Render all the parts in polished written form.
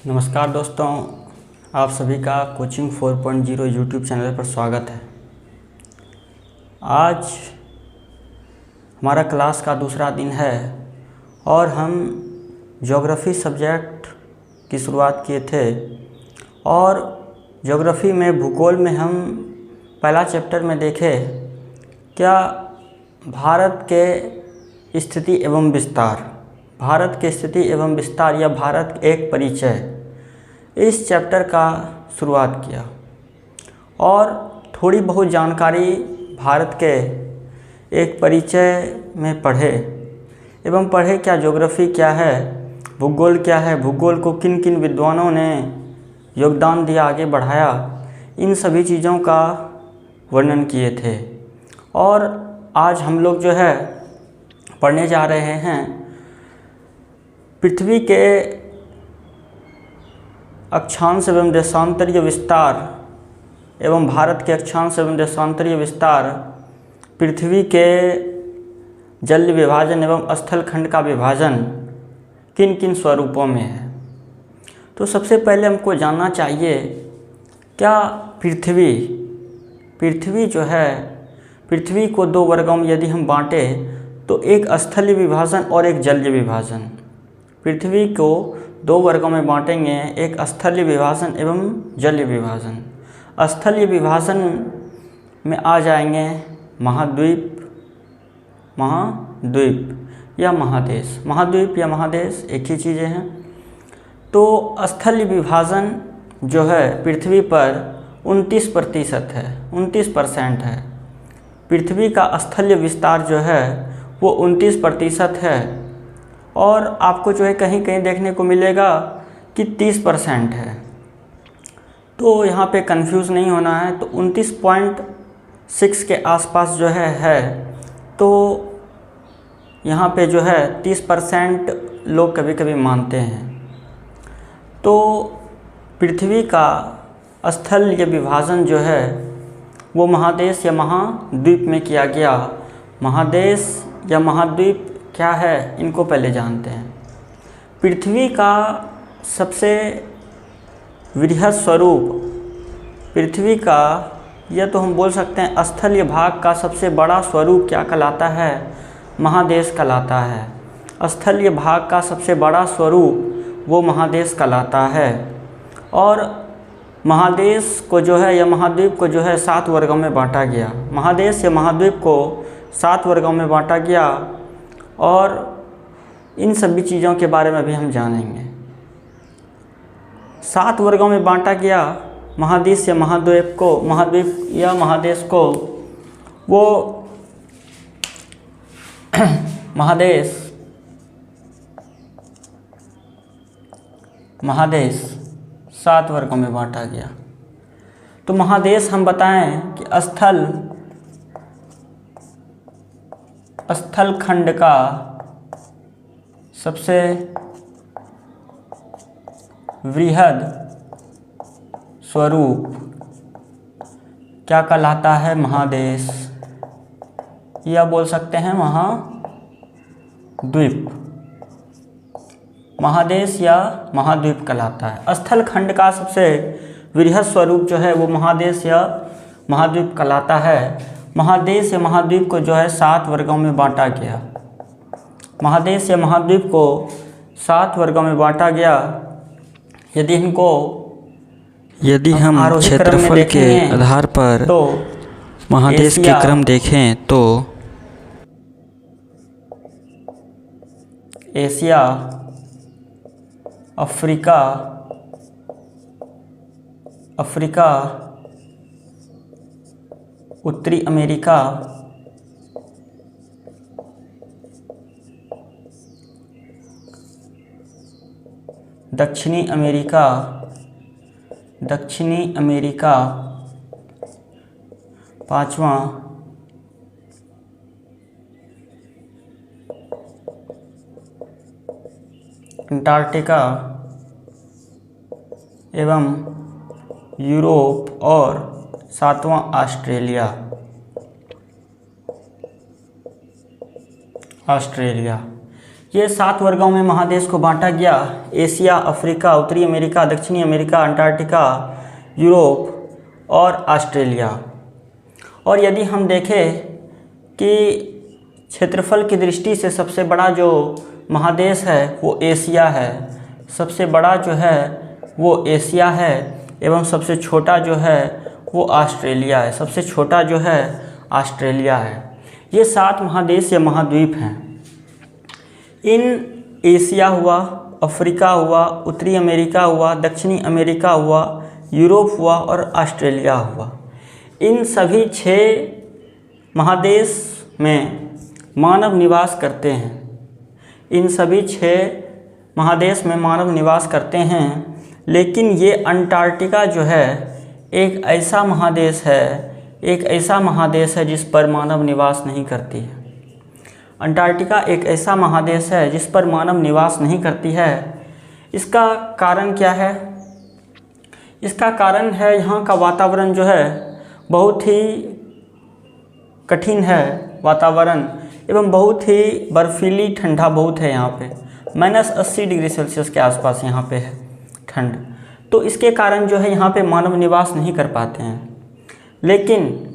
नमस्कार दोस्तों, आप सभी का कोचिंग 4.0 यूट्यूब चैनल पर स्वागत है। आज हमारा क्लास का दूसरा दिन है और हम ज्योग्राफी सब्जेक्ट की शुरुआत किए थे और ज्योग्राफी में भूगोल में हम पहला चैप्टर में देखे क्या भारत के स्थिति एवं विस्तार, भारत की स्थिति एवं विस्तार या भारत एक परिचय, इस चैप्टर का शुरुआत किया और थोड़ी बहुत जानकारी भारत के एक परिचय में पढ़े क्या ज्योग्राफी क्या है, भूगोल क्या है, भूगोल को किन किन विद्वानों ने योगदान दिया, आगे बढ़ाया, इन सभी चीज़ों का वर्णन किए थे। और आज हम लोग जो है पढ़ने जा रहे हैं पृथ्वी के अक्षांश एवं देशांतरीय विस्तार एवं भारत के अक्षांश एवं देशांतरीय विस्तार, पृथ्वी के जल विभाजन एवं स्थल खंड का विभाजन किन किन स्वरूपों में है। तो सबसे पहले हमको जानना चाहिए क्या पृथ्वी जो है, पृथ्वी को दो वर्गों में यदि हम बांटे तो एक स्थलीय विभाजन और एक जलीय विभाजन। पृथ्वी को दो वर्गों में बांटेंगे, एक स्थलीय विभाजन एवं जलीय विभाजन। स्थलीय विभाजन में आ जाएंगे महाद्वीप या महादेश। महाद्वीप या महादेश एक ही चीज़ें हैं। तो स्थलीय विभाजन जो है पृथ्वी पर 29% है, 29% है। पृथ्वी का स्थलीय विस्तार जो है वो 29% है और आपको जो है कहीं कहीं देखने को मिलेगा कि 30% है। तो यहाँ पे कंफ्यूज नहीं होना है। तो 29.6 के आसपास जो है तो यहाँ पे जो है 30% लोग कभी कभी मानते हैं। तो पृथ्वी का स्थलीय विभाजन जो है वो महादेश या महाद्वीप में किया गया। महादेश या महाद्वीप क्या है, इनको पहले जानते हैं। पृथ्वी का सबसे वृहद स्वरूप, पृथ्वी का या तो हम बोल सकते हैं स्थलीय भाग का सबसे बड़ा स्वरूप क्या कहलाता है, महादेश कहलाता है। स्थलीय भाग का सबसे बड़ा स्वरूप वो महादेश कहलाता है। और महादेश को जो है या महाद्वीप को जो है 7 वर्गों में बांटा गया। महादेश या महाद्वीप को 7 वर्गों में बांटा गया और इन सभी चीज़ों के बारे में भी हम जानेंगे। 7 वर्गों में बांटा गया महादेश या महाद्वीप को, महाद्वीप या महादेश को। वो महादेश 7 वर्गों में बांटा गया। तो महादेश हम बताएं कि स्थल खंड का सबसे वृहद स्वरूप क्या कहलाता है, महादेश, या बोल सकते हैं महाद्वीप। महादेश या महाद्वीप कहलाता है। स्थल खंड का सबसे वृहद स्वरूप जो है वो महादेश या महाद्वीप कहलाता है। महादेश या महाद्वीप को जो है 7 वर्गों में बांटा गया। महादेश या महाद्वीप को 7 वर्गों में बांटा गया। यदि हम क्षेत्रफल के आधार पर तो महादेश के क्रम देखें तो एशिया, अफ्रीका, उत्तरी अमेरिका, दक्षिणी अमेरिका, 5वां अंटार्कटिका एवं यूरोप और 7वां ऑस्ट्रेलिया। ये 7 वर्गों में महादेश को बांटा गया। एशिया, अफ्रीका, उत्तरी अमेरिका, दक्षिणी अमेरिका, अंटार्कटिका, यूरोप और ऑस्ट्रेलिया। और यदि हम देखें कि क्षेत्रफल की दृष्टि से सबसे बड़ा जो महादेश है वो एशिया है, सबसे बड़ा जो है वो एशिया है एवं सबसे छोटा जो है वो ऑस्ट्रेलिया है, सबसे छोटा जो है ऑस्ट्रेलिया है। ये 7 महादेश या महाद्वीप हैं। इन एशिया हुआ, अफ्रीका हुआ, उत्तरी अमेरिका हुआ, दक्षिणी अमेरिका हुआ, यूरोप हुआ और ऑस्ट्रेलिया हुआ। इन सभी 6 महादेश में मानव निवास करते हैं। इन सभी 6 महादेश में मानव निवास करते हैं, लेकिन ये अंटार्कटिका जो है एक ऐसा महादेश है जिस पर मानव निवास नहीं करती है। अंटार्कटिका एक ऐसा महादेश है जिस पर मानव निवास नहीं करती है। इसका कारण क्या है? इसका कारण है यहाँ का वातावरण जो है बहुत ही कठिन है वातावरण, एवं बहुत ही बर्फीली ठंडा बहुत है यहाँ पे, -80 डिग्री सेल्सियस के आसपास यहाँ पे है ठंड। तो इसके कारण जो है यहाँ पे मानव निवास नहीं कर पाते हैं। लेकिन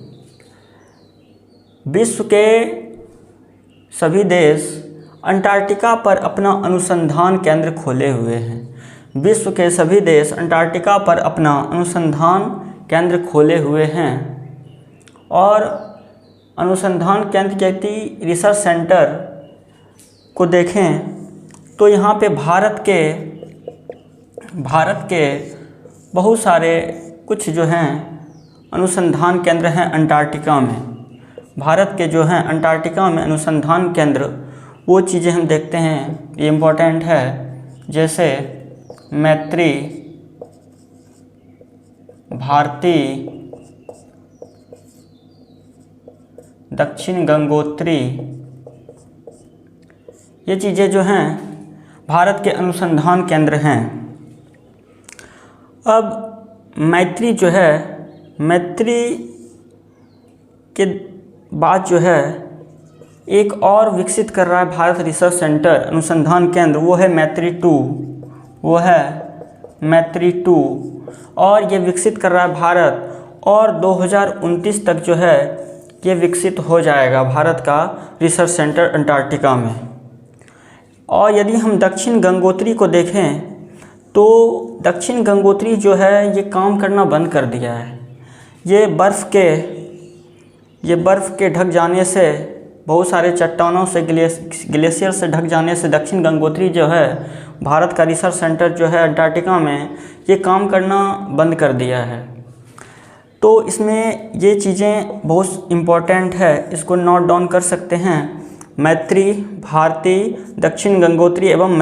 विश्व के सभी देश अंटार्कटिका पर अपना अनुसंधान केंद्र खोले हुए हैं। विश्व के सभी देश अंटार्कटिका पर अपना अनुसंधान केंद्र खोले हुए हैं और अनुसंधान केंद्र कहती रिसर्च सेंटर को देखें तो यहाँ पे भारत के बहुत सारे कुछ जो हैं अनुसंधान केंद्र हैं अंटार्कटिका में। भारत के जो हैं अंटार्कटिका में अनुसंधान केंद्र, वो चीज़ें हम देखते हैं, ये इम्पोर्टेंट है। जैसे मैत्री, भारती, दक्षिण गंगोत्री, ये चीज़ें जो हैं भारत के अनुसंधान केंद्र हैं। अब मैत्री जो है, मैत्री के बाद जो है एक और विकसित कर रहा है भारत रिसर्च सेंटर अनुसंधान केंद्र, वो है मैत्री 2, और ये विकसित कर रहा है भारत। और 2029 तक जो है ये विकसित हो जाएगा भारत का रिसर्च सेंटर अंटार्कटिका में। और यदि हम दक्षिण गंगोत्री को देखें तो दक्षिण गंगोत्री जो है ये काम करना बंद कर दिया है। ये बर्फ़ के ढक जाने से, बहुत सारे चट्टानों से, ग्लेशियर से ढक जाने से दक्षिण गंगोत्री जो है भारत का रिसर्च सेंटर जो है अंटार्कटिका में ये काम करना बंद कर दिया है। तो इसमें ये चीज़ें बहुत इम्पोर्टेंट है, इसको नोट डाउन कर सकते हैं। मैत्री, भारती, दक्षिण गंगोत्री एवं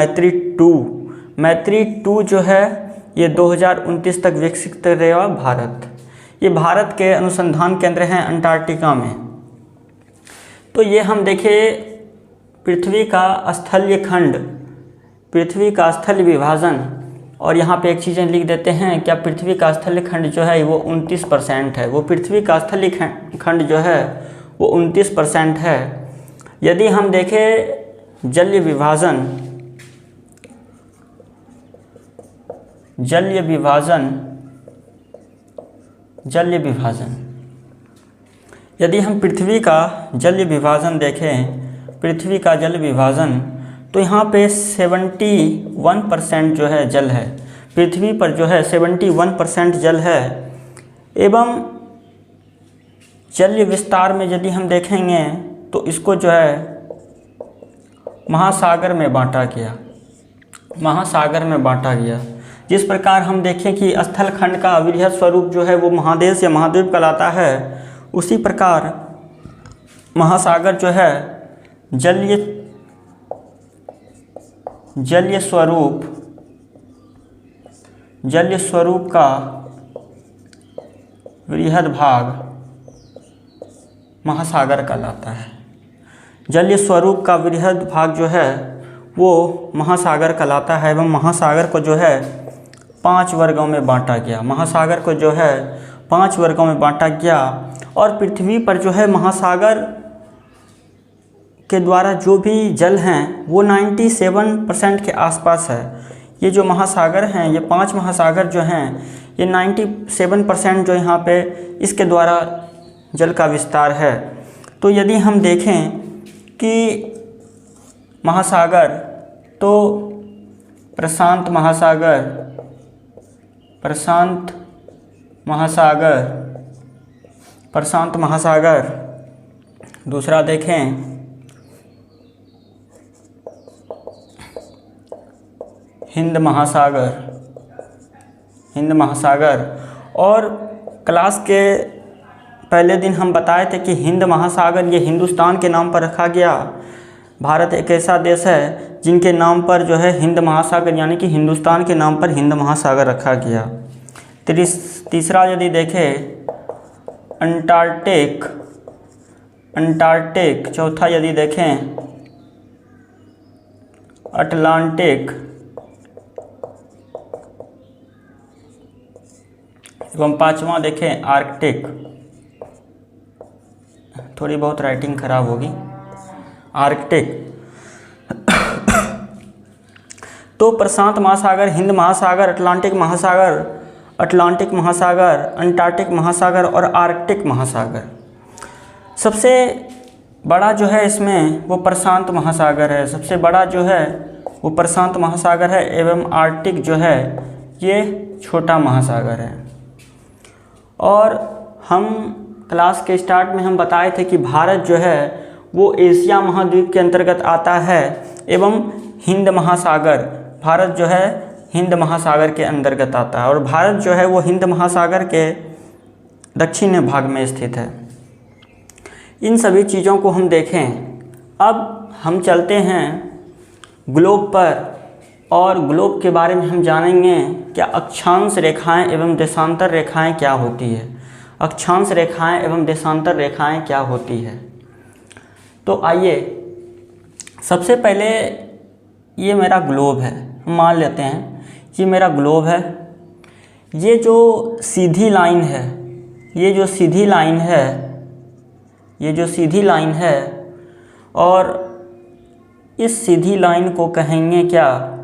मैत्री 2 जो है ये 2029 तक विकसित करेगा भारत। ये भारत के अनुसंधान केंद्र हैं अंटार्कटिका में। तो ये हम देखें पृथ्वी का स्थल्य विभाजन, और यहाँ पे एक चीज़ें लिख देते हैं, क्या पृथ्वी का स्थल्य खंड जो है वो 29% है। वो पृथ्वी का स्थल्य खंड जो है वो 29% है। यदि हम देखें जलीय विभाजन, यदि हम पृथ्वी का जल विभाजन देखें, पृथ्वी का जल विभाजन, तो यहाँ पे 71% जो है जल है। पृथ्वी पर जो है 71% जल है। एवं जल विस्तार में यदि हम देखेंगे तो इसको जो है महासागर में बांटा गया। जिस प्रकार हम देखें कि स्थल खंड का वृहद स्वरूप जो है वो महादेश या महाद्वीप कहलाता है, उसी प्रकार महासागर जो है जलीय स्वरूप का वृहद भाग महासागर कहलाता है। जलीय स्वरूप का वृहद भाग जो है वो महासागर कहलाता है। एवं महासागर को जो है 5 वर्गों में बांटा गया। और पृथ्वी पर जो है महासागर के द्वारा जो भी जल हैं वो 97% के आसपास है। ये जो महासागर हैं, ये 5 महासागर जो हैं, ये 97% जो यहाँ पे इसके द्वारा जल का विस्तार है। तो यदि हम देखें कि महासागर, तो प्रशांत महासागर, प्रशांत महासागर, दूसरा देखें हिंद महासागर। और क्लास के पहले दिन हम बताए थे कि हिंद महासागर ये हिंदुस्तान के नाम पर रखा गया। भारत एक ऐसा देश है जिनके नाम पर जो है हिंद महासागर, यानी कि हिंदुस्तान के नाम पर हिंद महासागर रखा गया। तीसरा यदि देखें अंटार्कटिक। चौथा यदि देखें अटलांटिक एवं पांचवा देखें आर्कटिक। थोड़ी बहुत राइटिंग खराब होगी। आर्कटिक। तो प्रशांत महासागर, हिंद महासागर, अटलांटिक महासागर, अंटार्कटिक महासागर और आर्कटिक महासागर। सबसे बड़ा जो है इसमें वो प्रशांत महासागर है, सबसे बड़ा जो है वो प्रशांत महासागर है, एवं आर्कटिक जो है ये छोटा महासागर है। और हम क्लास के स्टार्ट में हम बताए थे कि भारत जो है वो एशिया महाद्वीप के अंतर्गत आता है, एवं हिंद महासागर, भारत जो है हिंद महासागर के अंतर्गत आता है। और भारत जो है वो हिंद महासागर के दक्षिणी भाग में स्थित है। इन सभी चीज़ों को हम देखें। अब हम चलते हैं ग्लोब पर, और ग्लोब के बारे में हम जानेंगे क्या अक्षांश रेखाएं एवं देशांतर रेखाएं क्या होती है। अक्षांश रेखाएं एवं देशांतर रेखाएं क्या होती है। तो आइए, सबसे पहले ये मेरा ग्लोब है, मान लेते हैं ये मेरा ग्लोब है। ये जो सीधी लाइन है, ये जो सीधी लाइन है, और इस सीधी लाइन को कहेंगे क्या,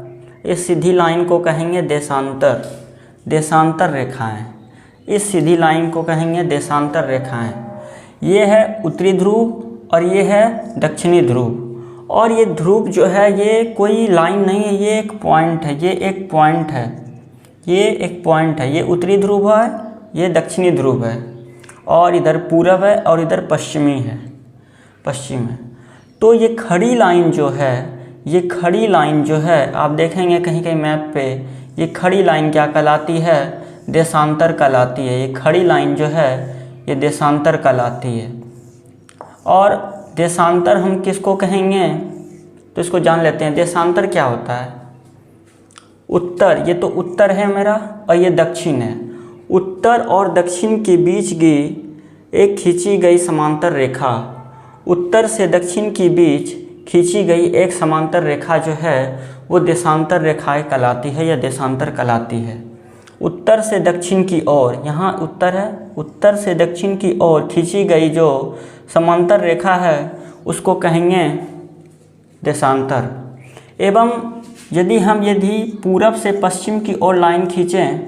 इस सीधी लाइन को कहेंगे देशांतर रेखाएं। इस सीधी लाइन को कहेंगे देशांतर रेखाएं। ये है उत्तरी ध्रुव और ये है दक्षिणी ध्रुव। और ये ध्रुव जो है ये कोई लाइन नहीं है, ये एक पॉइंट है, ये एक पॉइंट है। ये उत्तरी ध्रुव है, ये दक्षिणी ध्रुव है, और इधर पूरब है और इधर पश्चिम है। तो ये खड़ी लाइन जो है, आप देखेंगे कहीं कहीं मैप पे, ये खड़ी लाइन क्या कहलाती है, देशांतर कहलाती है। ये खड़ी लाइन जो है ये देशांतर कहलाती है। और देशांतर हम किसको कहेंगे, तो इसको जान लेते हैं। देशांतर क्या होता है, उत्तर, ये तो उत्तर है मेरा और ये दक्षिण है। उत्तर और दक्षिण के बीच की एक खींची गई समांतर रेखा, उत्तर से दक्षिण के बीच खींची गई एक समांतर रेखा जो है वो देशांतर रेखाएं कहलाती है या देशांतर कहलाती है। उत्तर से दक्षिण की ओर, यहाँ उत्तर है, उत्तर से दक्षिण की ओर खींची गई जो समांतर रेखा है उसको कहेंगे देशांतर। एवं यदि पूरब से पश्चिम की ओर लाइन खींचें,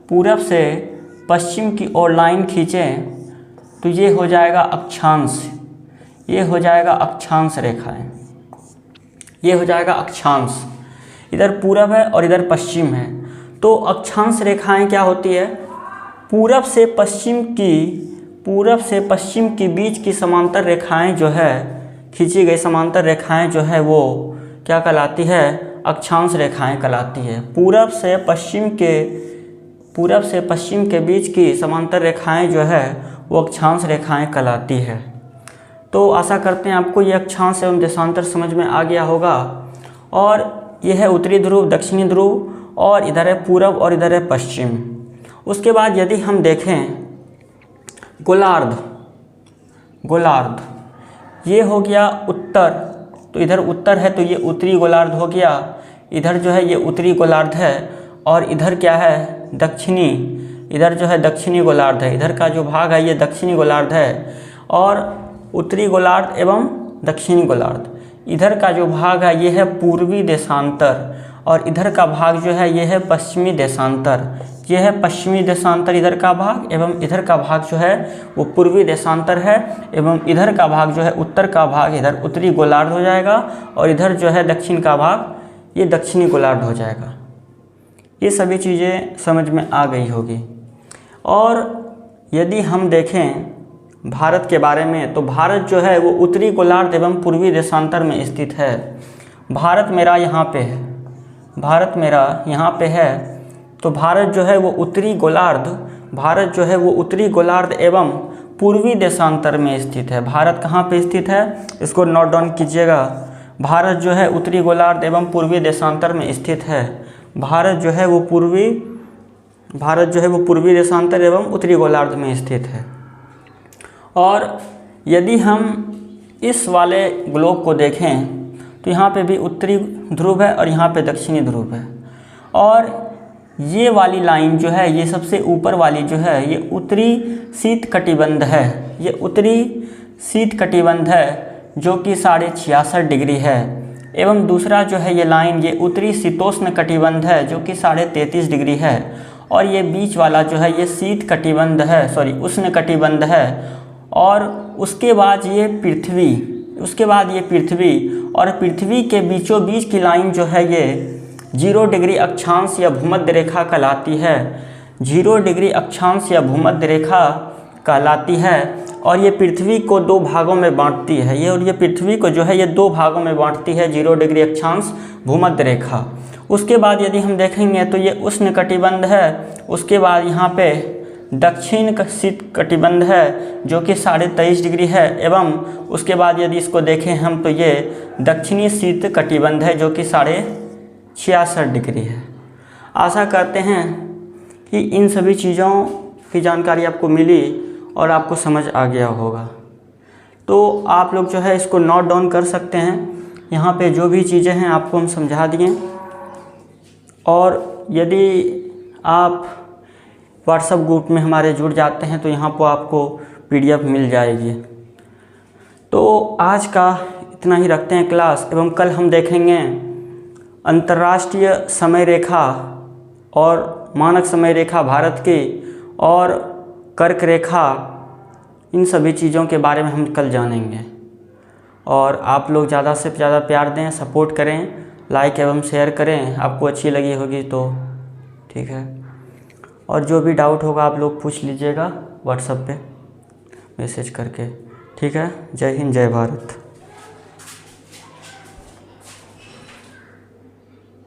पूरब से पश्चिम की ओर लाइन खींचें, तो ये हो जाएगा अक्षांश, ये हो जाएगा अक्षांश रेखाएं, ये हो जाएगा अक्षांश। इधर पूरब है और इधर पश्चिम है। तो अक्षांश रेखाएं क्या होती है, पूरब से पश्चिम की बीच की समांतर रेखाएं जो है, खींची गई समांतर रेखाएं जो है वो क्या कहलाती है, अक्षांश रेखाएं कहलाती है। पूरब से पश्चिम के बीच की समांतर रेखाएं जो है वो अक्षांश रेखाएं कहलाती है। तो आशा करते हैं आपको ये अक्षांश एवं देशांतर समझ में आ गया होगा। और यह है उत्तरी ध्रुव, दक्षिणी ध्रुव, और इधर है पूरब और इधर है पश्चिम। उसके बाद यदि हम देखें गोलार्ध, ये हो गया उत्तर, तो इधर उत्तर है तो ये उत्तरी गोलार्ध हो गया। इधर जो है ये उत्तरी गोलार्ध है, और इधर क्या है, दक्षिणी, इधर जो है दक्षिणी गोलार्ध है। इधर का जो भाग है ये दक्षिणी गोलार्ध है। और उत्तरी गोलार्ध एवं दक्षिणी गोलार्ध। इधर का जो भाग है ये है पूर्वी देशांतर और इधर का भाग जो है ये है पश्चिमी देशांतर। ये है पश्चिमी देशांतर इधर का भाग एवं इधर का भाग जो है वो पूर्वी देशांतर है एवं इधर का भाग जो है उत्तर का भाग इधर उत्तरी गोलार्ध हो जाएगा और इधर जो है दक्षिण का भाग ये दक्षिणी गोलार्ध हो जाएगा। ये सभी चीज़ें समझ में आ गई होगी। और यदि हम देखें भारत के बारे में तो भारत जो है वो उत्तरी गोलार्ध एवं पूर्वी देशांतर में स्थित है। भारत मेरा यहाँ पे है, भारत मेरा यहाँ पे है, तो भारत जो है वो उत्तरी गोलार्ध, भारत जो है वो उत्तरी गोलार्ध एवं पूर्वी देशांतर में स्थित है। भारत कहाँ पे स्थित है, इसको नोट डाउन कीजिएगा। भारत जो है उत्तरी गोलार्ध एवं पूर्वी देशांतर में स्थित है। भारत जो है वो पूर्वी देशांतर एवं उत्तरी गोलार्ध में स्थित है। और यदि हम इस वाले ग्लोब को देखें तो यहाँ पे भी उत्तरी ध्रुव है और यहाँ पे दक्षिणी ध्रुव है। और ये वाली लाइन जो है ये सबसे ऊपर वाली जो है ये उत्तरी शीत कटिबंध है। ये उत्तरी शीत कटिबंध है जो कि 66.5 डिग्री है एवं दूसरा जो है ये लाइन ये उत्तरी शीतोष्ण कटिबंध है जो कि 33.5 डिग्री है। और ये बीच वाला जो है ये शीत कटिबंध है, सॉरी उष्ण कटिबंध है। और उसके बाद ये पृथ्वी और पृथ्वी के बीचों बीच की लाइन जो है ये 0 डिग्री अक्षांश या भूमध्य रेखा कहलाती है। 0 डिग्री अक्षांश या भूमध्य रेखा कहलाती है। और ये पृथ्वी को 2 भागों में बांटती है। ये पृथ्वी को जो है ये 2 भागों में बांटती है, 0 डिग्री अक्षांश भूमध्य रेखा। उसके बाद यदि हम देखेंगे तो ये उष्ण कटिबंध है। उसके बाद यहाँ पे दक्षिण शीत कटिबंध है जो कि 23.5 डिग्री है एवं उसके बाद यदि इसको देखें हम तो ये दक्षिणी शीत कटिबंध है जो कि 66.5 डिग्री है। आशा करते हैं कि इन सभी चीज़ों की जानकारी आपको मिली और आपको समझ आ गया होगा। तो आप लोग जो है इसको नोट डाउन कर सकते हैं। यहाँ पे जो भी चीज़ें हैं आपको हम समझा दिए। और यदि आप व्हाट्सएप ग्रुप में हमारे जुड़ जाते हैं तो यहाँ पर आपको PDF मिल जाएगी। तो आज का इतना ही रखते हैं क्लास एवं कल हम देखेंगे अंतर्राष्ट्रीय समय रेखा और मानक समय रेखा भारत की और कर्क रेखा, इन सभी चीज़ों के बारे में हम कल जानेंगे। और आप लोग ज़्यादा से ज़्यादा प्यार दें, सपोर्ट करें, लाइक एवं शेयर करें। आपको अच्छी लगी होगी तो ठीक है। और जो भी डाउट होगा आप लोग पूछ लीजिएगा व्हाट्सएप पे मैसेज करके। ठीक है। जय हिंद, जय भारत।